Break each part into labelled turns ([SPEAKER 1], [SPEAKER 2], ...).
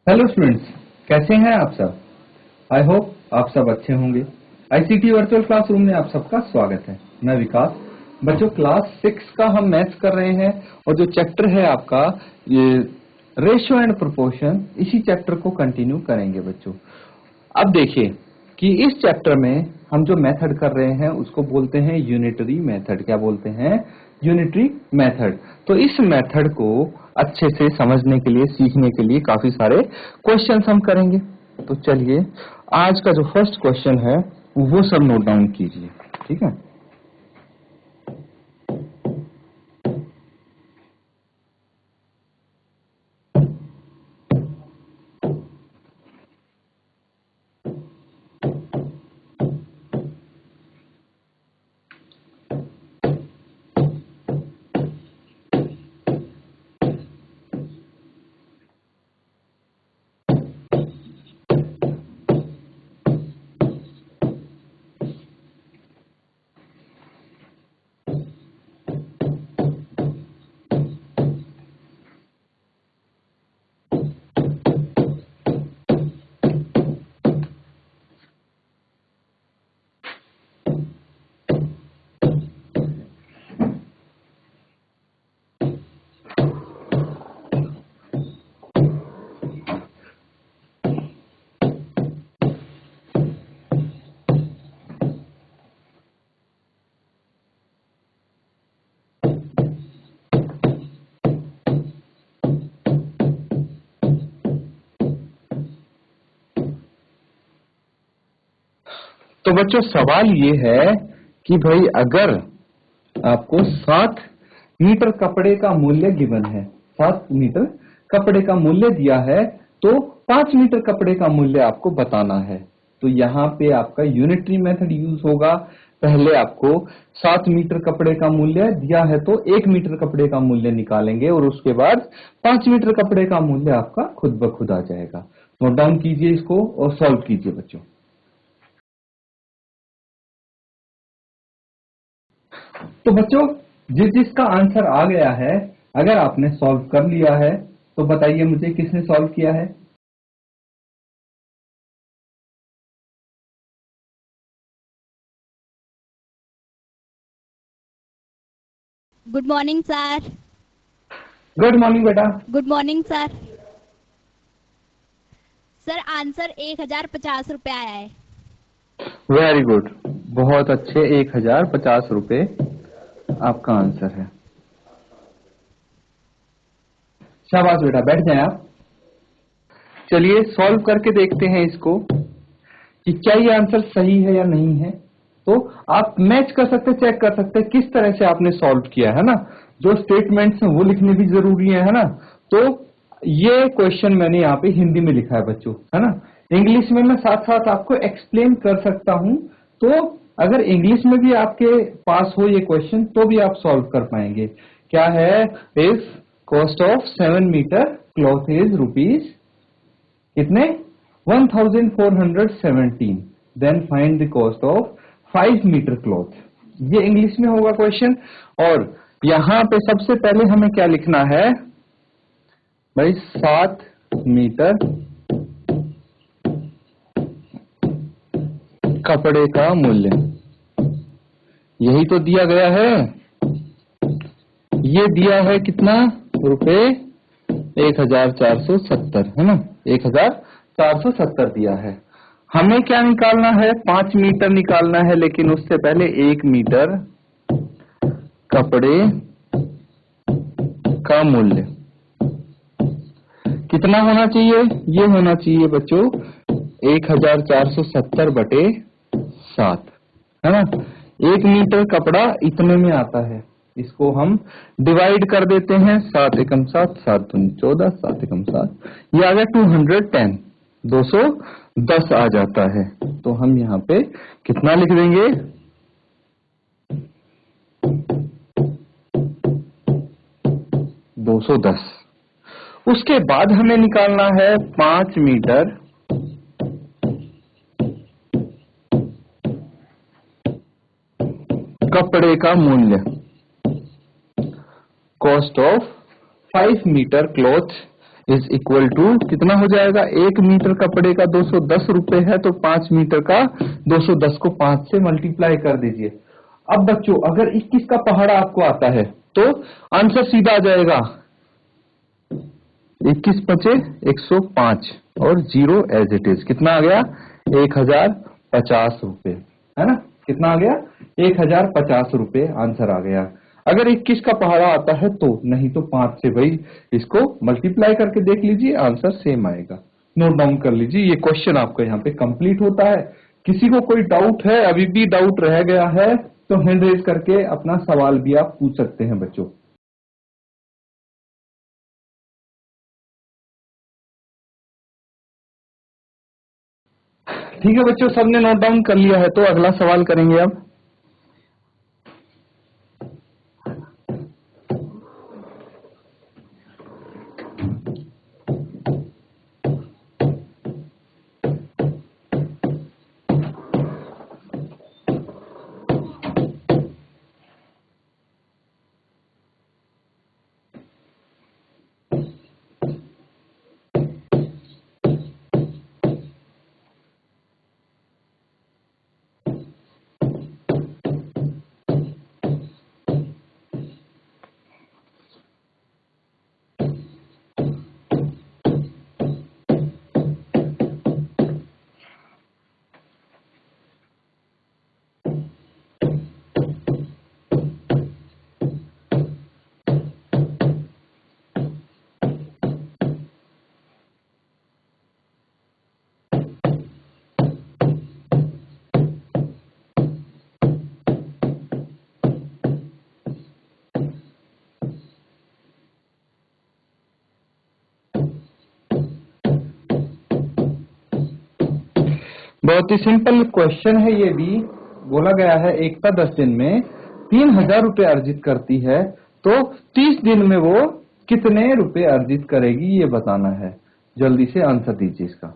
[SPEAKER 1] Hello students, कैसे हैं आप सब। आई होप आप सब अच्छे होंगे। आईसीटी वर्चुअल क्लासरूम में आप सबका स्वागत है। मैं विकास। बच्चों, क्लास 6 का हम मैथ्स कर रहे हैं और जो चैप्टर है आपका ये रेशियो एंड प्रोपोर्शन, इसी चैप्टर को कंटिन्यू करेंगे बच्चों। अब देखिए कि इस चैप्टर में हम जो मेथड कर रहे हैं उसको बोलते हैं यूनिटरी मेथड। क्या बोलते हैं? Unitary method. तो इस मेथड को अच्छे से समझने के लिए, सीखने के लिए काफी सारे क्वेश्चंस हम करेंगे। तो चलिए आज का जो फर्स्ट क्वेश्चन है वो सब नोट डाउन कीजिए, ठीक है। तो बच्चों, सवाल ये है कि भाई अगर आपको 7 मीटर कपड़े का मूल्य गिवन है, 7 मीटर कपड़े का मूल्य दिया है, तो 5 मीटर कपड़े का मूल्य आपको बताना है। तो यहाँ पे आपका यूनिटरी मेथड यूज होगा। पहले आपको 7 मीटर कपड़े का मूल्य दिया है तो 1 मीटर कपड़े का मूल्य निकालेंगे और उसके बाद 5 मीटर कपड़े का मूल्य आपका खुद ब खुद आ जाएगा। नोट डाउन कीजिए इसको और सॉल्व कीजिए बच्चों। तो बच्चों, जिसका आंसर आ गया है, अगर आपने सॉल्व कर लिया है तो बताइए मुझे किसने सॉल्व किया है।
[SPEAKER 2] Good morning sir.
[SPEAKER 1] Good morning बेटा।
[SPEAKER 2] Good morning sir. Sir answer 1050 रुपये आया है।
[SPEAKER 1] वेरी गुड, बहुत अच्छे। 1050 रुपये आपका आंसर है। शाबाश बेटा, बैठ जाए आप। चलिए सॉल्व करके देखते हैं इसको कि क्या ये आंसर सही है या नहीं है। तो आप मैच कर सकते, चेक कर सकते किस तरह से आपने सॉल्व किया है ना। जो स्टेटमेंट्स हैं वो लिखने भी जरूरी है ना। तो ये क्वेश्चन मैंने यहाँ पे हिंदी में लिखा है बच्चों, है ना। इंग्लिश में मैं साथ साथ आपको एक्सप्लेन कर सकता हूं। तो अगर इंग्लिश में भी आपके पास हो ये क्वेश्चन तो भी आप सॉल्व कर पाएंगे। क्या है? If cost of 7 metre cloth is rupees कितने? 1417। Then find the cost of 5 metre cloth. ये इंग्लिश में होगा क्वेश्चन। और यहां पे सबसे पहले हमें क्या लिखना है भाई? 7 मीटर कपड़े का मूल्य, यही तो दिया गया है। ये दिया है कितना रुपए? 1470, है ना। 1470 दिया है। हमें क्या निकालना है? 5 मीटर निकालना है, लेकिन उससे पहले 1 मीटर कपड़े का मूल्य कितना होना चाहिए? ये होना चाहिए बच्चों 1470 बटे 7, है ना। 1 मीटर कपड़ा इतने में आता है। इसको हम डिवाइड कर देते हैं। 7 एकम 7, 7 दूनी 14, 7 एकम 7, ये आ गया 210, 210 आ जाता है। तो हम यहाँ पे कितना लिख देंगे? 210। उसके बाद हमें निकालना है 5 मीटर कपड़े का मूल्य। Cost of 5 metre cloth is equal to कितना हो जाएगा, 1 मीटर कपड़े का 210 रुपए है, तो 5 मीटर का 210 को 5 से मल्टीप्लाई कर दीजिए। अब बच्चों अगर 21 का पहाड़ा आपको आता है तो आंसर सीधा आ जाएगा 21 पचे 105 और 0 एज इट इज। कितना आ गया, 1050 रुपए, है ना। कितना आ गया, 1050 रुपए आंसर आ गया। अगर 21 का पहाड़ा आता है तो, नहीं तो 5 से भाई इसको मल्टीप्लाई करके देख लीजिए, आंसर सेम आएगा। नोट डाउन कर लीजिए, ये क्वेश्चन आपका यहाँ पे कंप्लीट होता है। किसी को कोई डाउट है, अभी भी डाउट रह गया है तो हैंड रेज करके अपना सवाल भी आप पूछ सकते हैं बच्चों। ठीक है बच्चों, सबने नोट डाउन कर लिया है तो अगला सवाल करेंगे अब। बहुत ही सिंपल क्वेश्चन है ये भी। बोला गया है एकता 10 दिन में 3000 रुपए अर्जित करती है, तो 30 दिन में वो कितने रुपए अर्जित करेगी ये बताना है। जल्दी से आंसर दीजिए इसका।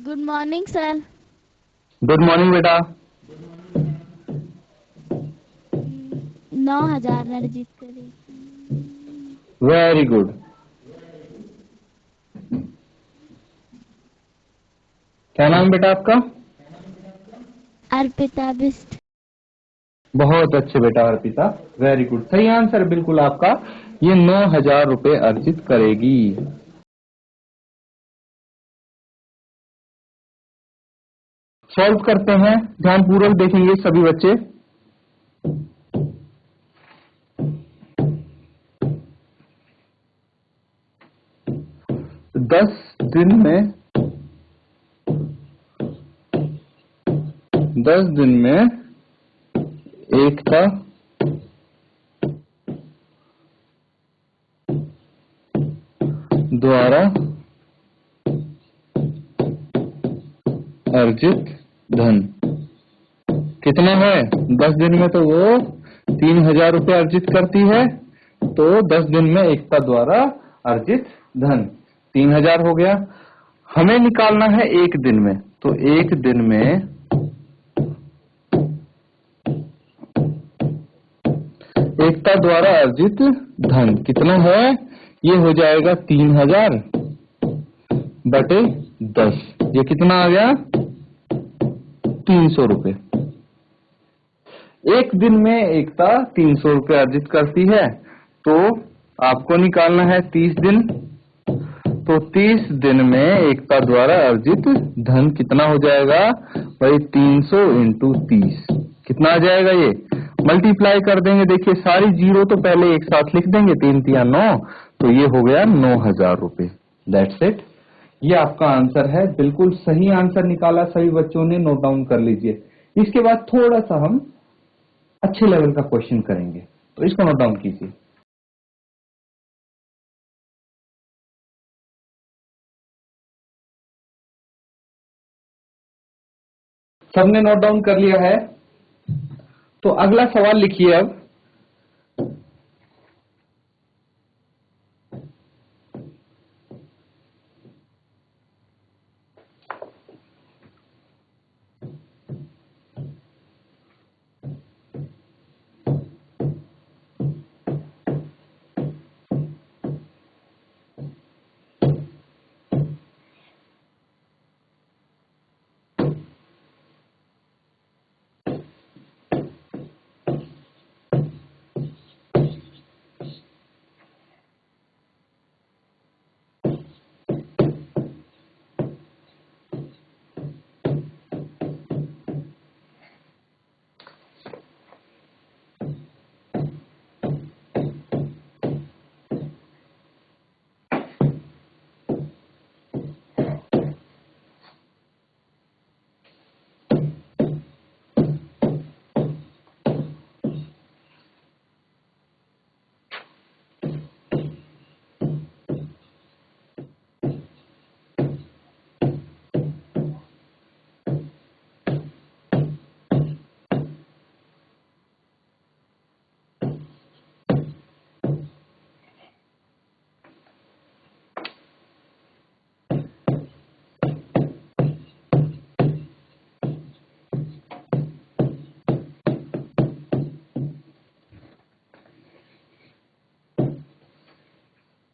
[SPEAKER 2] Good morning sir.
[SPEAKER 1] Good morning बेटा।
[SPEAKER 2] 9,000 अर्जित करेगी।
[SPEAKER 1] Very good. क्या नाम बेटा आपका?
[SPEAKER 2] अर्पिता बिस्ट।
[SPEAKER 1] बहुत अच्छे बेटा अर्पिता, वेरी गुड, सही आंसर बिल्कुल आपका। ये 9000 रुपए अर्जित करेगी। सॉल्व करते हैं, ध्यानपूर्वक देखेंगे सभी बच्चे। दस दिन में एकता द्वारा अर्जित धन कितना है। 10 दिन में तो वो 3000 रुपए अर्जित करती है, तो 10 दिन में एकता द्वारा अर्जित धन 3000 हो गया। हमें निकालना है एक दिन में, तो एक दिन में एकता द्वारा अर्जित धन कितना है, ये हो जाएगा 3000 बटे 10। ये कितना आ गया, 300 रुपए। एक दिन में एकता 300 रुपए अर्जित करती है, तो आपको निकालना है 30 दिन। तो 30 दिन में एकता द्वारा अर्जित धन कितना हो जाएगा भाई, 300 इंटू 30 कितना आ जाएगा, ये मल्टीप्लाई कर देंगे। देखिए सारी जीरो तो पहले एक साथ लिख देंगे, 3 तिया 9, तो ये हो गया 9000 रुपए। दैट्स इट, ये आपका आंसर है। बिल्कुल सही आंसर निकाला सभी बच्चों ने, नोट डाउन कर लीजिए। इसके बाद थोड़ा सा हम अच्छे लेवल का क्वेश्चन करेंगे, तो इसको नोट डाउन कीजिए। सबने नोट डाउन कर लिया है, तो अगला सवाल लिखिए अब।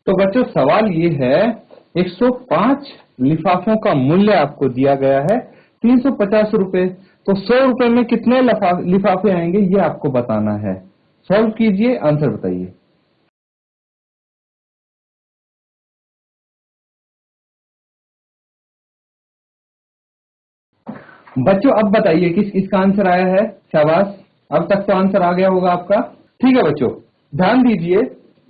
[SPEAKER 1] तो बच्चों सवाल ये है 105 लिफाफों का मूल्य आपको दिया गया है 350 रुपए। तो 100 रुपए में कितने लिफाफे आएंगे ये आपको बताना है। सॉल्व कीजिए, आंसर बताइए। बच्चों अब बताइए किसका आंसर आया है। शाबाश, अब तक तो आंसर आ गया होगा आपका। ठीक है बच्चों, ध्यान दीजिए,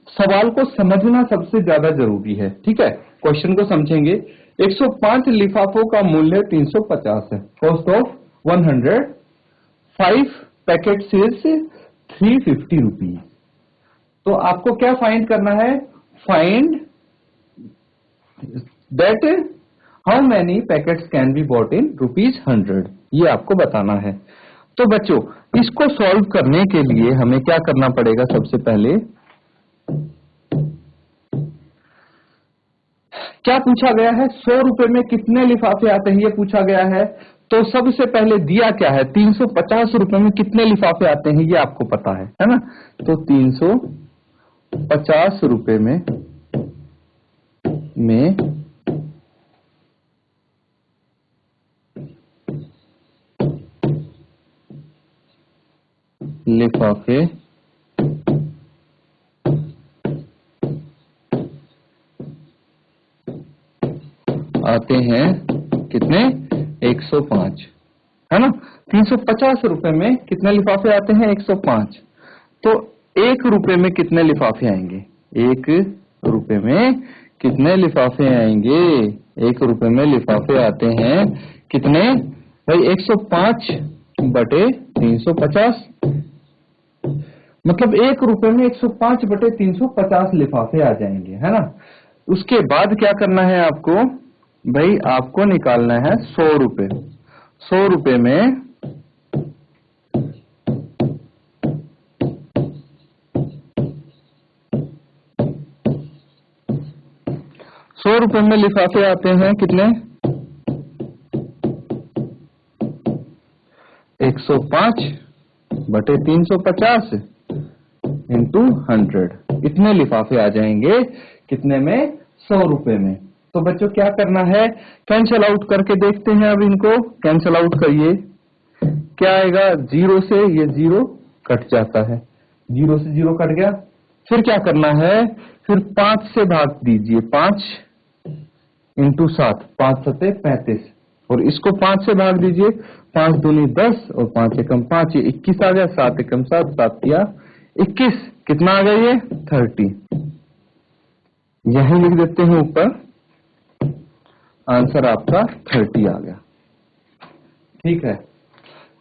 [SPEAKER 1] सवाल को समझना सबसे ज्यादा जरूरी है। ठीक है, क्वेश्चन को समझेंगे। 105 लिफाफों का मूल्य 350 है। Cost of 100, 5 packet sales 350 rupees. तो आपको क्या फाइंड करना है? Find that how many packets can be bought in ₹100, ये आपको बताना है। तो बच्चों इसको सॉल्व करने के लिए हमें क्या करना पड़ेगा? सबसे पहले क्या पूछा गया है? 100 रुपए में कितने लिफाफे आते हैं ये पूछा गया है। तो सबसे पहले दिया क्या है? 350 रुपए में कितने लिफाफे आते हैं ये आपको पता है ना। तो 350 रुपए में लिफाफे आते हैं कितने? 105, है ना। 350 रुपए में कितने लिफाफे आते हैं? 105। तो 1 रुपए में कितने लिफाफे आएंगे? 1 रुपए में कितने लिफाफे आएंगे? 1 रुपए में लिफाफे आते हैं कितने भाई? 105 बटे 350, मतलब 1 रुपए में 105 बटे 350 लिफाफे आ जाएंगे, है ना। उसके बाद क्या करना है आपको? भाई आपको निकालना है 100 रुपए। 100 रुपए में 100 रुपए में लिफाफे आते हैं कितने? 105 बटे 350 इंटू 100, इतने लिफाफे आ जाएंगे कितने में? 100 रुपए में। तो बच्चों क्या करना है? कैंसल आउट करके देखते हैं। अब इनको कैंसल आउट करिए, क्या आएगा? 0 से ये 0 कट जाता है, 0 से 0 कट गया। फिर क्या करना है? फिर 5 से भाग दीजिए, 5 इंटू 7, 5 सते 35, और इसको 5 से भाग दीजिए, 5 दूनी 10 और 5 एकम 5, ये 21 आ गया। 7 एकम 7, 7 या 21, कितना आ गया ये? 30। यही लिख देते हैं ऊपर, आंसर आपका 30 आ गया। ठीक है,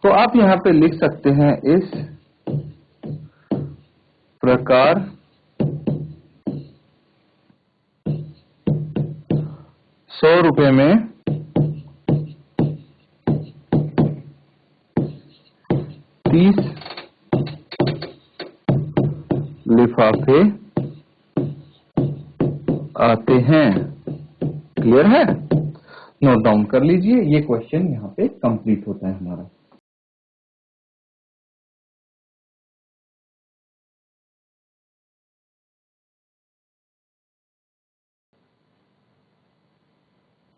[SPEAKER 1] तो आप यहां पे लिख सकते हैं इस प्रकार 100 रुपए में 30 लिफाफे आते हैं। क्लियर है? नोट डाउन कर लीजिए, ये क्वेश्चन यहाँ पे कंप्लीट होता है हमारा।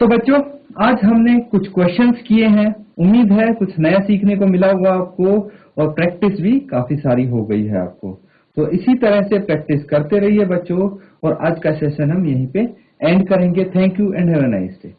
[SPEAKER 1] तो बच्चों आज हमने कुछ क्वेश्चंस किए हैं, उम्मीद है कुछ नया सीखने को मिला होगा आपको, और प्रैक्टिस भी काफी सारी हो गई है आपको। तो इसी तरह से प्रैक्टिस करते रहिए बच्चों, और आज का सेशन हम यहीं पे एंड करेंगे। Thank you and have a nice day.